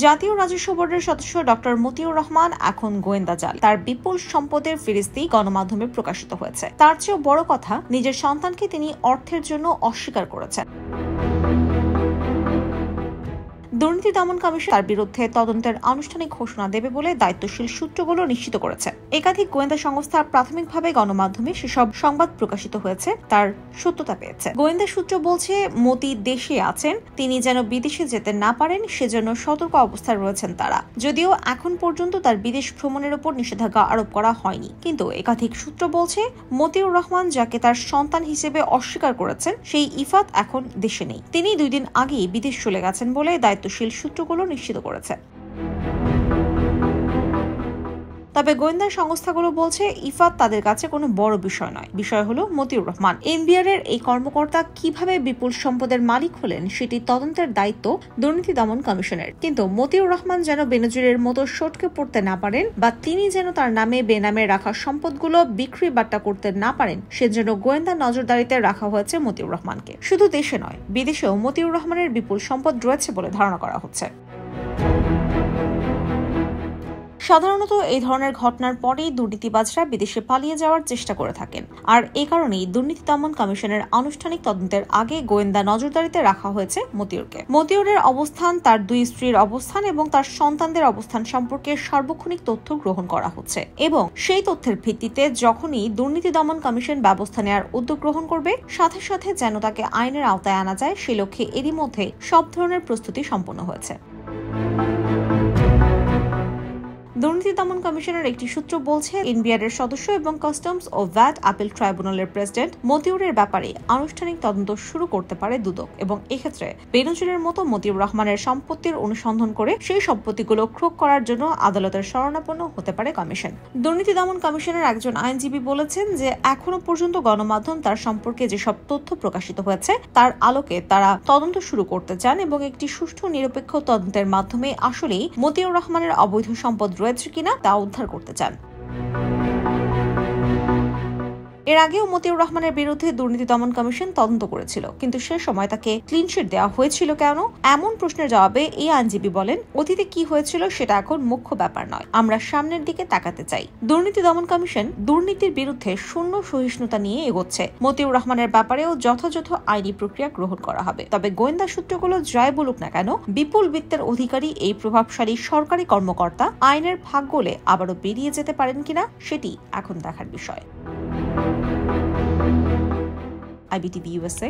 জাতীয় রাজস্ব বোর্ডের সদস্য ডক্টর মতিউর রহমান এখন গোয়েন্দা জাল। তার বিপুল সম্পদের ফিরিস্তি গণমাধ্যমে প্রকাশিত হয়েছে। তার চেয়েও বড় কথা, নিজের সন্তানকে তিনি অর্থের জন্য অস্বীকার করেছেন। দুর্নীতি দমন কমিশন তার বিরুদ্ধে তদন্তের আনুষ্ঠানিক ঘোষণা দেবে বলে দায়িত্বশীল সূত্রগুলো নিশ্চিত করেছে। একাধিক গোয়েন্দা সংস্থা প্রাথমিকভাবে গণমাধ্যমে সেসব সংবাদ প্রকাশিত হয়েছে তার সত্যতা পেয়েছে। গোয়েন্দা সূত্র বলছে, মতি দেশে আছেন, তিনি যেন বিদেশে যেতে না পারেন সেজন্য সতর্ক অবস্থায় রয়েছেন তারা। যদিও এখন পর্যন্ত তার বিদেশ ভ্রমণের উপর নিষেধাজ্ঞা আরোপ করা হয়নি, কিন্তু একাধিক সূত্র বলছে মতিউর রহমান, যাকে তার সন্তান হিসেবে অস্বীকার করেছেন, সেই ইফাত এখন দেশে নেই। তিনি 2 দিন আগেই বিদেশ চলে গেছেন বলে দায়িত্বশীল সূত্রগুলো নিশ্চিত করেছে। তবে গোয়েন্দা সংস্থাগুলো বলছে ইফাত তাদের কাছে কোনো বড় বিষয় নয়। বিষয় হলো মতিউর রহমান। এনবিআর এর এই কর্মকর্তা কিভাবে বিপুল সম্পদের মালিক হলেন সেটি তদন্তের দায়িত্ব দুর্নীতি দমন কমিশনের। কিন্তু মতিউর রহমান যেন বেনজিরের মতো সটকে পড়তে না পারেন, বা তিনি যেন তার নামে বেনামে রাখা সম্পদগুলো বিক্রি বাট্টা করতে না পারেন, সেজন্য গোয়েন্দা নজরদারিতে রাখা হয়েছে মতিউর রহমানকে। শুধু দেশে নয়, বিদেশেও মতিউর রহমানের বিপুল সম্পদ রয়েছে বলে ধারণা করা হচ্ছে। সাধারণত এই ধরনের ঘটনার পরেই দুর্নীতিবাজরা বিদেশে পালিয়ে যাওয়ার চেষ্টা করে থাকেন, আর এই কারণেই দুর্নীতি দমন কমিশনের আনুষ্ঠানিক তদন্তের আগে গোয়েন্দা নজরদারিতে রাখা হয়েছে মতিউরকে। মতিউরের অবস্থান, তার 2 স্ত্রীর অবস্থান এবং তার সন্তানদের অবস্থান সম্পর্কে সার্বক্ষণিক তথ্য গ্রহণ করা হচ্ছে, এবং সেই তথ্যের ভিত্তিতে যখনই দুর্নীতি দমন কমিশন ব্যবস্থা নেওয়ার উদ্যোগ গ্রহণ করবে, সাথে সাথে যেন তাকে আইনের আওতায় আনা যায় সে লক্ষ্যে এরই মধ্যে সব ধরনের প্রস্তুতি সম্পন্ন হয়েছে। দুর্নীতি দমন কমিশনের একটি সূত্র বলছে, এনবিআর এর সদস্য এবং কাস্টমস ও ভ্যাট আপিল ট্রাইব্যুনালের প্রেসিডেন্ট মতিউরের ব্যাপারে আনুষ্ঠানিক তদন্ত শুরু করতে পারে দুদক, এবং এক্ষেত্রে বেনজিরের মতো মতিউর রহমানের সম্পত্তির অনুসন্ধান করে সেই সম্পত্তিগুলো ক্রোক করার জন্য আদালতের শরণাপন্ন হতে পারে কমিশন। দুর্নীতি দমন কমিশনের একজন আইনজীবী বলেছেন যে এখনো পর্যন্ত গণমাধ্যম তার সম্পর্কে যেসব তথ্য প্রকাশিত হয়েছে তার আলোকে তারা তদন্ত শুরু করতে চান, এবং একটি সুষ্ঠু নিরপেক্ষ তদন্তের মাধ্যমে আসলেই মতিউর রহমানের অবৈধ সম্পদ রয়েছে কিনা তা উদ্ধার করতে চান। এর আগেও মতিউর রহমানের বিরুদ্ধে দুর্নীতি দমন কমিশন তদন্ত করেছিল, কিন্তু সে সময় তাকে ক্লিনচিট দেওয়া হয়েছিল কেন? এমন প্রশ্নের জবাবে এই আইনজীবী বলেন, অতীতে কি হয়েছিল সেটা এখন মুখ্য ব্যাপার নয়, আমরা সামনের দিকে তাকাতে চাই। দুর্নীতি দমন কমিশন দুর্নীতির বিরুদ্ধে শূন্য সহিষ্ণুতা নিয়ে এগোচ্ছে। মতিউর রহমানের ব্যাপারেও যথাযথ আইনি প্রক্রিয়া গ্রহণ করা হবে। তবে গোয়েন্দা সূত্রগুলো যাই বলুক না কেন, বিপুল বিত্তের অধিকারী এই প্রভাবশালী সরকারি কর্মকর্তা আইনের ফাঁক গলে আবারও বেরিয়ে যেতে পারেন কিনা সেটি এখন দেখার বিষয়। IBTV USA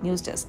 News Desk।